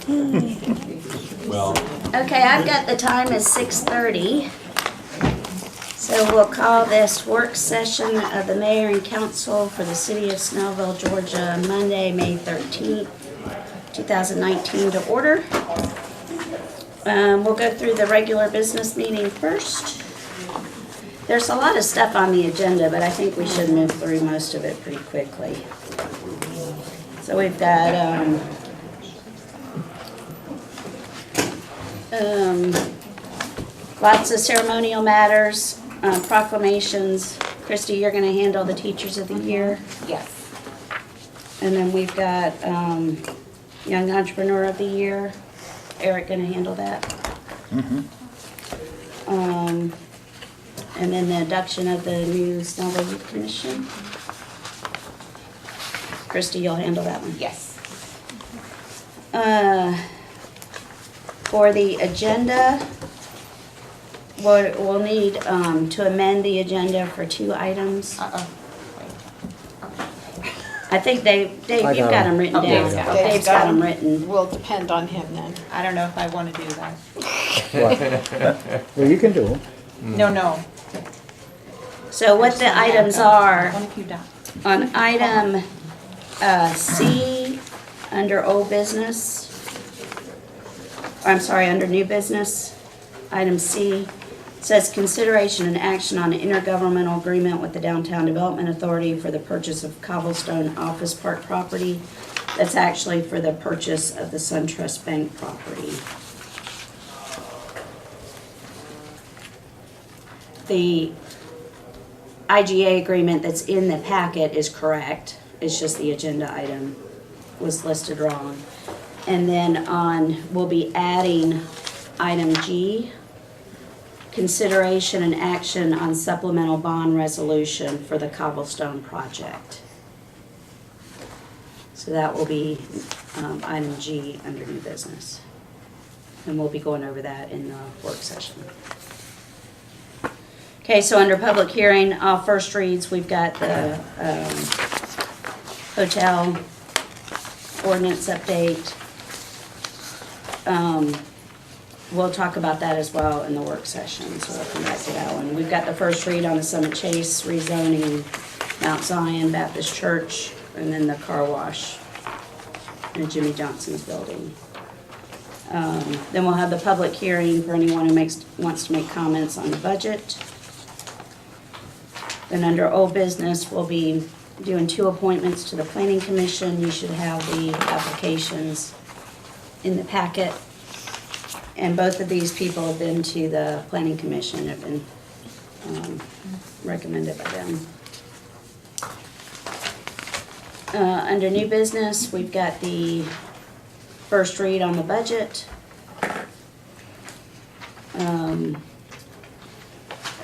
Well, Okay, I've got the time as 6:30. So we'll call this work session of the mayor and council for the city of Snellville, Georgia, Monday, May 13th, 2019 to order. We'll go through the regular business meeting first. There's a lot of stuff on the agenda, but I think we should move through most of it pretty quickly. So we've got lots of ceremonial matters, proclamations. Christy, you're gonna handle the Teachers of the Year. Yes. And then we've got Young Entrepreneur of the Year. Eric gonna handle that. And then the induction of the new Snellville Youth Commission. Christy, you'll handle that one. Yes. For the agenda, we'll need to amend the agenda for 2 items. I think Dave, you've got them written Okay, down. yeah. Dave's got them written. Will depend on him then. I don't know if I want to do that. Well, you can do them. No. So what the items are, One of you don't. on item C, under old business, I'm sorry, under new business, item C, says consideration and action on an intergovernmental agreement with the Downtown Development Authority for the purchase of cobblestone office park property. That's actually for the purchase of the SunTrust Bank property. The IGA agreement that's in the packet is correct. It's just the agenda item was listed wrong. And then we'll be adding item G, consideration and action on supplemental bond resolution for the cobblestone project. So that will be item G under new business. And we'll be going over that in the work session. Okay, so under public hearing, first reads, we've got the hotel ordinance update. We'll talk about that as well in the work session, so we'll come back to that one. We've got the first read on the Summit Chase rezoning, Mount Zion Baptist Church, and then the car wash in Jimmy Johnson's building. Then we'll have the public hearing for anyone who wants to make comments on the budget. Then under old business, we'll be doing 2 appointments to the Planning Commission. You should have the applications in the packet. And both of these people have been to the Planning Commission, have been recommended by them. Under new business, we've got the first read on the budget.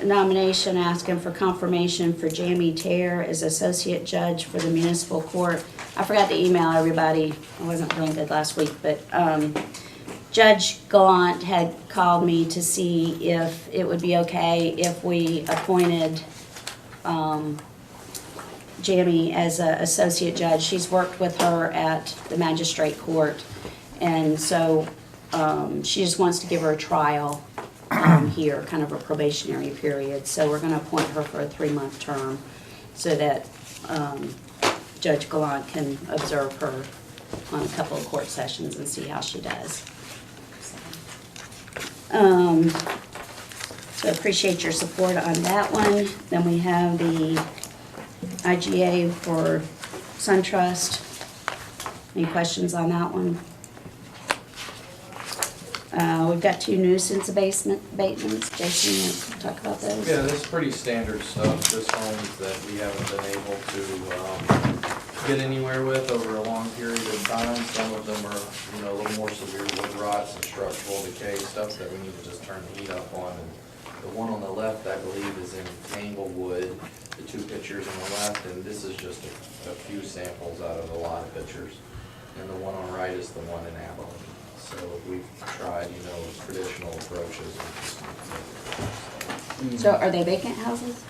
Nomination asking for confirmation for Jamie Tear as associate judge for the municipal court. I forgot to email everybody. I wasn't feeling good last week, but Judge Gallant had called me to see if it would be okay if we appointed Jamie as an associate judge. She's worked with her at the magistrate court, and so she just wants to give her a trial here, kind of a probationary period. So we're going to appoint her for a 3-month term so that Judge Gallant can observe her on a couple of court sessions and see how she does. So I appreciate your support on that one. Then we have the IGA for SunTrust. Any questions on that one? We've got 2 nuisance abatements. Jason, you want to talk about those? yeah, this is pretty standard stuff, just homes that we haven't been able to get anywhere with over a long period of time. Some of them are, a little more severe wood rots and structural decay, stuff that we need to just turn the heat up on. And the one on the left, I believe, is in Tanglewood, the 2 pictures on the left, and this is just a few samples out of a lot of pictures. And the one on the right is the one in Abilene. So we've tried, traditional approaches. So are they vacant houses?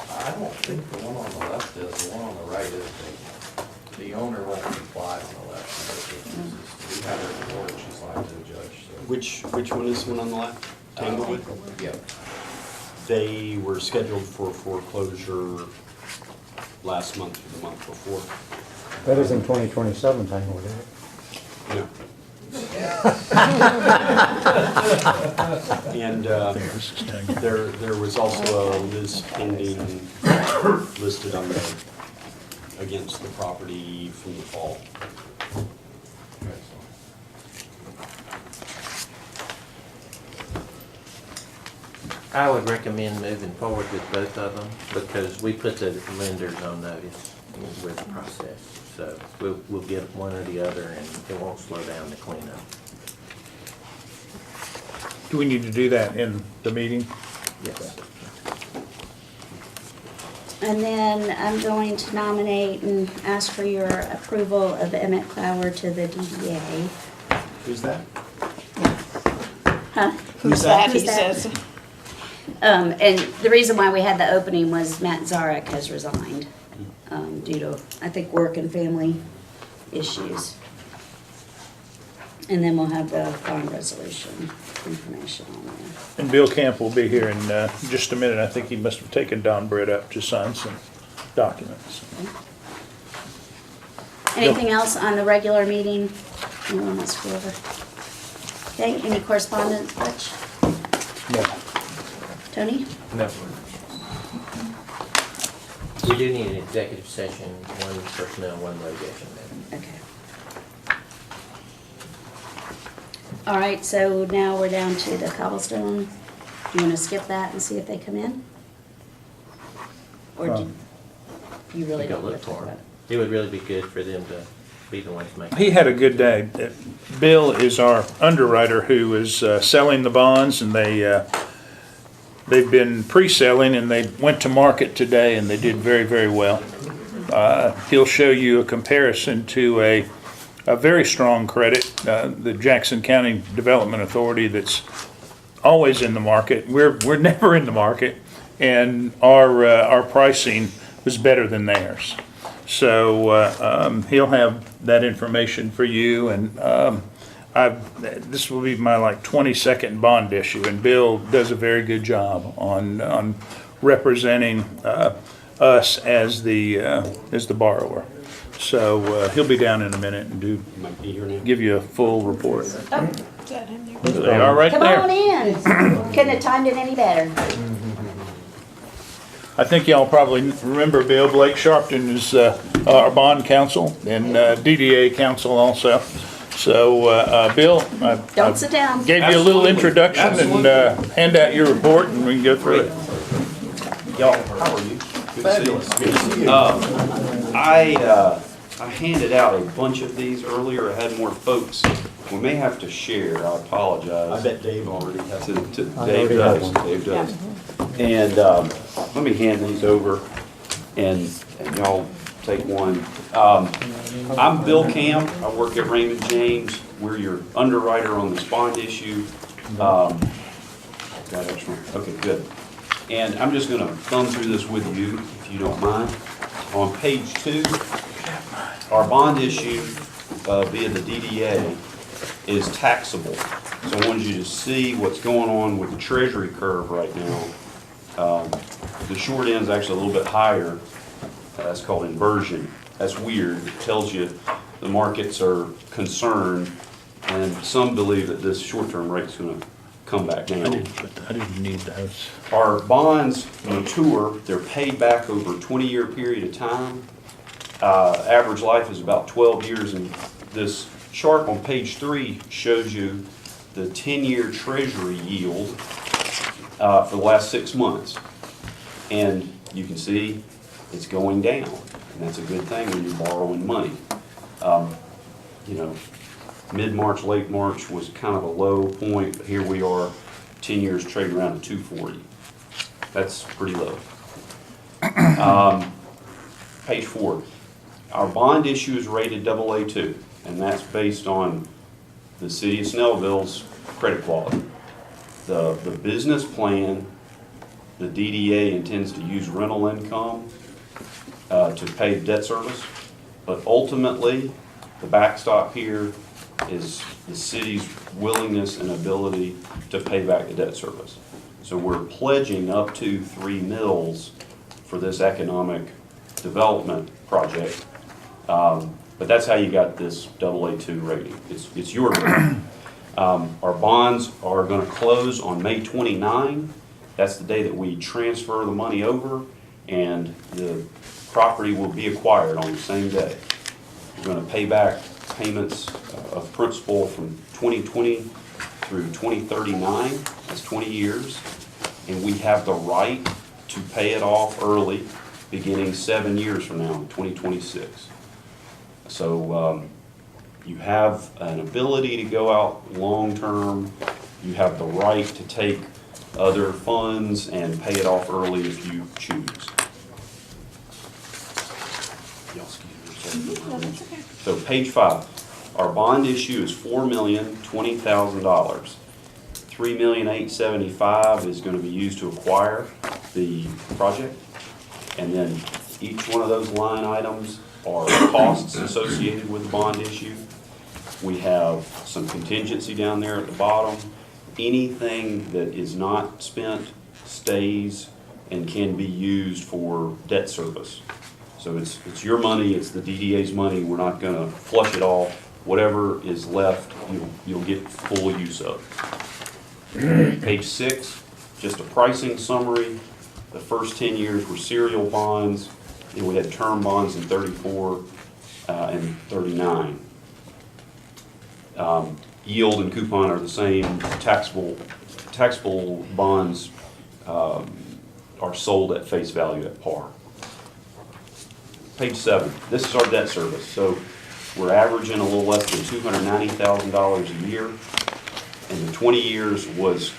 I don't think the one on the left is, the one on the right is vacant. The owner won't comply on the left. We have her report, she Which one is the one on the left? Tanglewood? Yep. They were scheduled for foreclosure last month or the month before. That isn't 2027 Tanglewood, is it? No. And there was also a Liz pending listed on the, against the property from the fall. I would recommend moving forward with both of them because we put the lenders on notice with the process. So we'll get one or the other and it won't slow down the cleanup. Do we need to do that in the meeting? Yes. And then I'm going to nominate and ask for your approval of Emmett Clower to the DDA. Who's that? Huh? Who's that, he Who's that? says. And the reason why we had the opening was Matt Zarek has resigned due to, I think, work and family issues. And then we'll have the bond resolution information on there. And Bill Camp will be here in just a minute. I think he must have taken Don Britt up to sign some documents. Anything else on the regular meeting? Anyone wants to go over? Okay, any correspondence, Butch? No. Tony? No. We do need an executive session, one personnel, one litigation matter. Okay. All right, so now we're down to the cobblestone. Do you want to skip that and see if they come in? Or do you really We don't can want look to talk for about them. it? It would really be good for them to be the ones making. He had a good day. Bill is our underwriter who is selling the bonds, and they've been pre-selling, and they went to market today, and they did very, very well. He'll show you a comparison to a very strong credit, the Jackson County Development Authority, that's always in the market. We're never in the market, and our pricing was better than theirs. So he'll have that information for you, and this will be my 22nd bond issue, and Bill does a very good job on representing us as the borrower. So he'll be down in a minute and Might be here now. give you a full report. Is that in there? They are right Come on there. in. Couldn't have timed it any better. I think y'all probably remember Bill. Blake Sharpton is our bond counsel and DDA counsel also. So Bill, Don't sit down. gave you a little introduction and hand out your report and we can go through it. Y'all, how are you? Fabulous. Good to see you. I handed out a bunch of these earlier. I had more folks. We may have to share. I apologize. I bet Dave already has it. Dave already have does. one. Dave does. And let me hand these over, and y'all take one. I'm Bill Camp. I work at Raymond James. We're your underwriter on this bond issue. Got extra. Okay, good. And I'm just going to thumb through this with you, if you don't mind. On page 2, our bond issue via the DDA is taxable. So I wanted you to see what's going on with the treasury curve right now. The short end is actually a little bit higher. That's called inversion. That's weird. It tells you the markets are concerned, and some believe that this short-term rate is going to come back down. I didn't need those. Our bonds mature, they're paid back over a 20-year period of time. Average life is about 12 years, and this chart on page 3 shows you the 10-year treasury yield for the last 6 months. And you can see it's going down, and that's a good thing when you're borrowing money. You know, mid-March, late March was kind of a low point, but here we are, 10 years trading around at 240. That's pretty low. Page 4. Our bond issue is rated AA2, and that's based on the city of Snellville's credit quality. The business plan, the DDA intends to use rental income to pay debt service, but ultimately, the backstop here is the city's willingness and ability to pay back the debt service. So we're pledging up to 3 mills for this economic development project. But that's how you got this AA2 rating. It's your rating. Our bonds are gonna close on May 29. That's the day that we transfer the money over, and the property will be acquired on the same day. We're gonna pay back payments of principal from 2020 through 2039, that's 20 years. And we have the right to pay it off early, beginning 7 years from now, in 2026. So you have an ability to go out long-term. You have the right to take other funds and pay it off early if you choose. Y'all excuse me a No, second. that's okay. So page 5, our bond issue is $4,020,000. $3,875,000 is going to be used to acquire the project. And then each one of those line items are costs associated with the bond issue. We have some contingency down there at the bottom. Anything that is not spent stays and can be used for debt service. So it's your money, it's the DDA's money. We're not going to flush it all. Whatever is left, you'll get full use of. Page 6, just a pricing summary. The first 10 years were serial bonds, and we had term bonds in 34 and 39. Yield and coupon are the same. Taxable bonds are sold at face value at par. Page 7, this is our debt service. So we're averaging a little less than $290,000 a year. And the 20 years was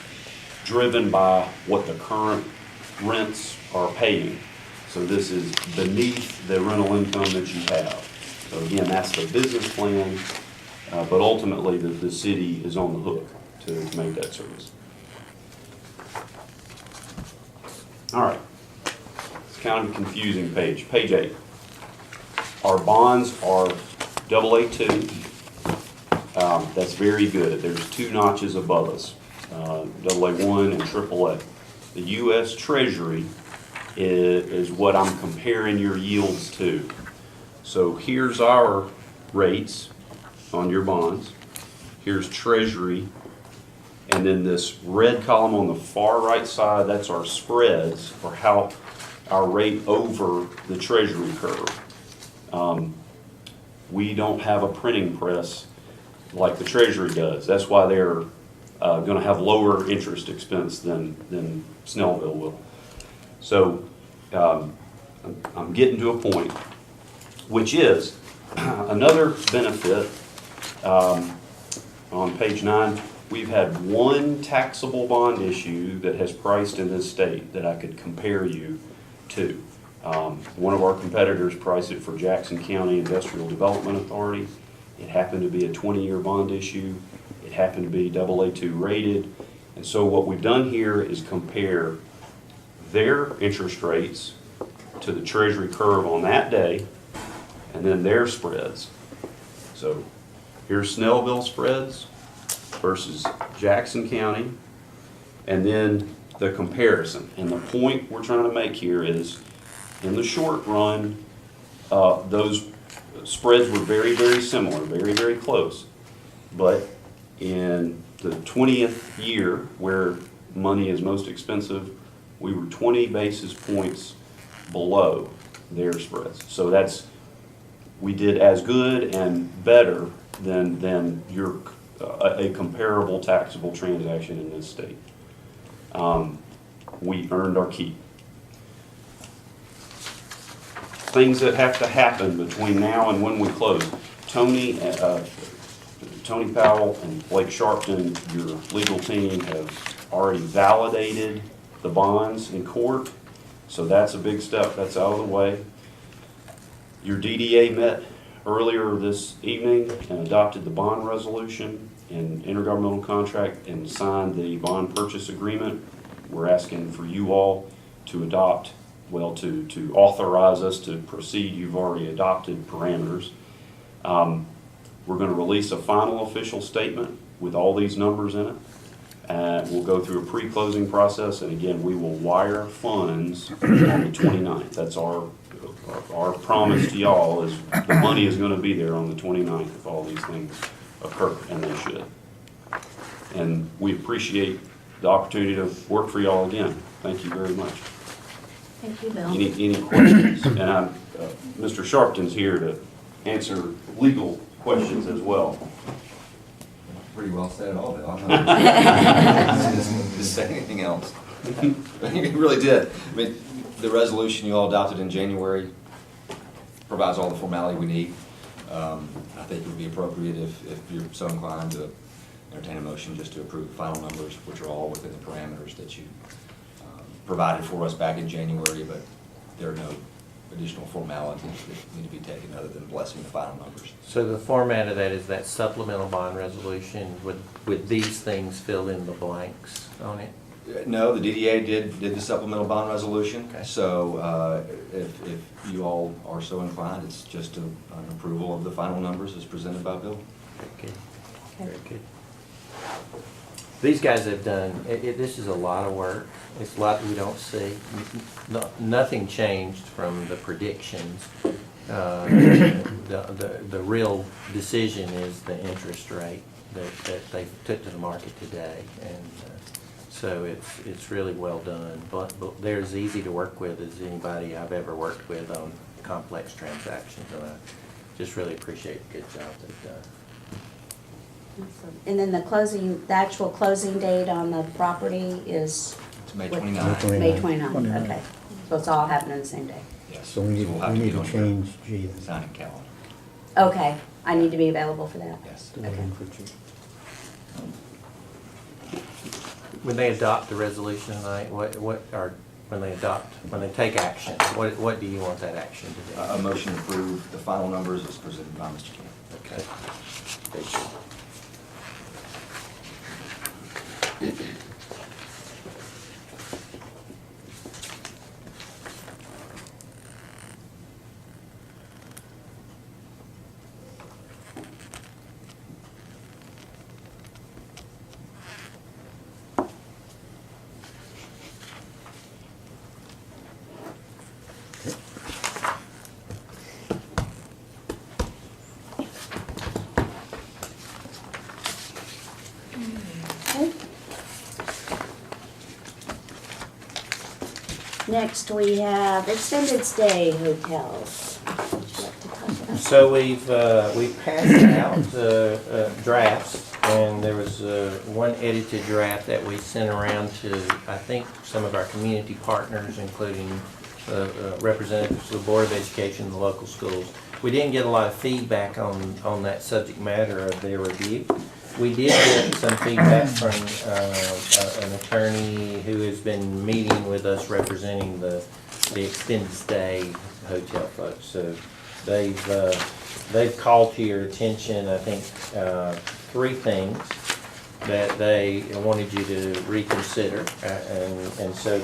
driven by what the current rents are paying. So this is beneath the rental income that you have. So again, that's the business plan, but ultimately the city is on the hook to make that service. All right, it's kind of a confusing page. Page 8. Our bonds are AA2. That's very good. There's 2 notches above us, AA1 and AAA. The U.S. Treasury is what I'm comparing your yields to. So here's our rates on your bonds. Here's Treasury. And then this red column on the far right side, that's our spreads, or how our rate over the Treasury curve. We don't have a printing press like the Treasury does. That's why they're going to have lower interest expense than Snellville will. So I'm getting to a point, which is another benefit. On page 9, we've had one taxable bond issue that has priced in this state that I could compare you to. One of our competitors priced it for Jackson County Industrial Development Authority. It happened to be a 20-year bond issue. It happened to be AA2 rated. And so what we've done here is compare their interest rates to the Treasury curve on that day, and then their spreads. So here's Snellville spreads versus Jackson County, and then the comparison. And the point we're trying to make here is, in the short run, those spreads were very, very similar, very, very close. But in the 20th year, where money is most expensive, we were 20 basis points below their spreads. So we did as good and better than a comparable taxable transaction in this state. We earned our keep. Things that have to happen between now and when we close. Tony Powell and Blake Sharpton, your legal team, have already validated the bonds in court. So that's a big step. That's out of the way. Your DDA met earlier this evening and adopted the bond resolution and intergovernmental contract and signed the bond purchase agreement. We're asking for you all to adopt, to authorize us to proceed. You've already adopted parameters. We're going to release a final official statement with all these numbers in it. And we'll go through a pre-closing process, and again, we will wire funds on the 29th. That's our promise to y'all is the money is going to be there on the 29th if all these things occur, and they should. And we appreciate the opportunity to work for y'all again. Thank you very much. Thank you, Bill. Any questions? And Mr. Sharpton's here to answer legal questions as well. Pretty well said all of it. I'm not just say anything else. You really did. I mean, the resolution you all adopted in January provides all the formality we need. I think it would be appropriate if you're so inclined to entertain a motion just to approve the final numbers, which are all within the parameters that you provided for us back in January, but there are no additional formalities that need to be taken other than blessing the final numbers. So the format of that is that supplemental bond resolution with these things filled in the blanks on it? No, the DDA did the supplemental bond resolution. Okay. So if you all are so inclined, it's just an approval of the final numbers as presented by Bill. Very good. Okay. Very good. These guys have done, this is a lot of work. It's a lot that we don't see. Nothing changed from the predictions. The real decision is the interest rate that they took to the market today. And so it's really well done. But they're as easy to work with as anybody I've ever worked with on complex transactions. And I just really appreciate the good job they've done. Awesome. And then the actual closing date on the property is? It's May what- 29th. May 29th, okay. So it's all happening on the same day? Yes. So we we'll have need get to on your change G then. Signing calendar. Okay, I need to be available for that? Yes. Okay. When they adopt the resolution tonight, when they take action, what do you want that action to be? A motion to approve the final numbers as presented by Mr. King. Okay. Very good. Okay. Next, we have extended stay hotels. Would you like to talk about? So we've passed out drafts, and there was one edited draft that we sent around to, I think, some of our community partners, including representatives of the Board of Education and the local schools. We didn't get a lot of feedback on that subject matter of their review. We did get some feedback from an attorney who has been meeting with us representing the extended stay hotel folks. So they've called to your attention, I think, 3 things that they wanted you to reconsider. And so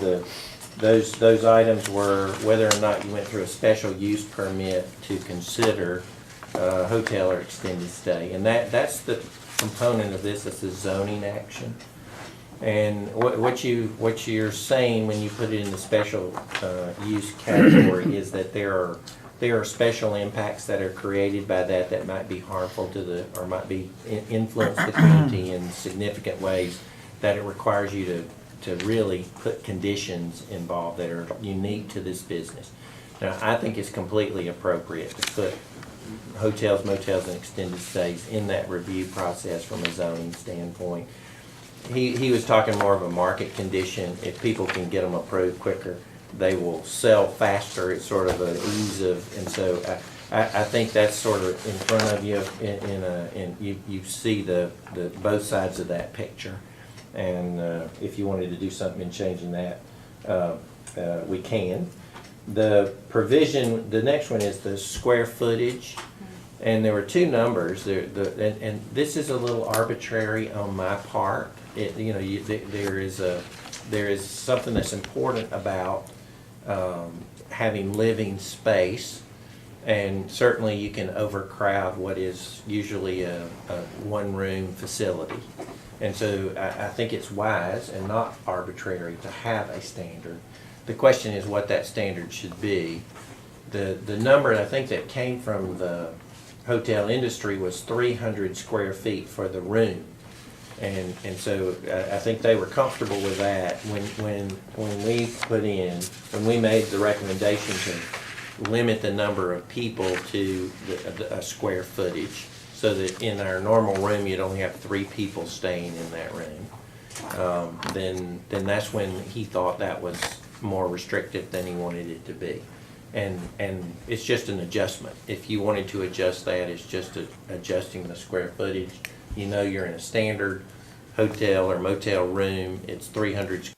those items were whether or not you went through a special use permit to consider hotel or extended stay. And that's the component of this, is the zoning action. And what you're saying when you put it in the special use category is that there are special impacts that are created by that might be harmful to or might be influence the community in significant ways, that it requires you to really put conditions involved that are unique to this business. Now, I think it's completely appropriate to put hotels, motels, and extended stays in that review process from a zoning standpoint. He was talking more of a market condition. If people can get them approved quicker, they will sell faster. It's sort of an ease of, and so I think that's sort of in front of you, and you see the both sides of that picture. And if you wanted to do something in changing that, we can. The provision, the next one is the square footage, and there were 2 numbers there. And this is a little arbitrary on my part. There is something that's important about having living space, And certainly you can overcrowd what is usually a one-room facility. And so I think it's wise and not arbitrary to have a standard. The question is what that standard should be. The number I think that came from the hotel industry was 300 square feet for the room. And so I think they were comfortable with that when we made the recommendation to limit the number of people to a square footage, so that in our normal room, you'd only have 3 people staying in that room. Then that's when he thought that was more restrictive than he wanted it to be. And it's just an adjustment. If you wanted to adjust that, it's just adjusting the square footage. You know you're in a standard hotel or motel room, it's 300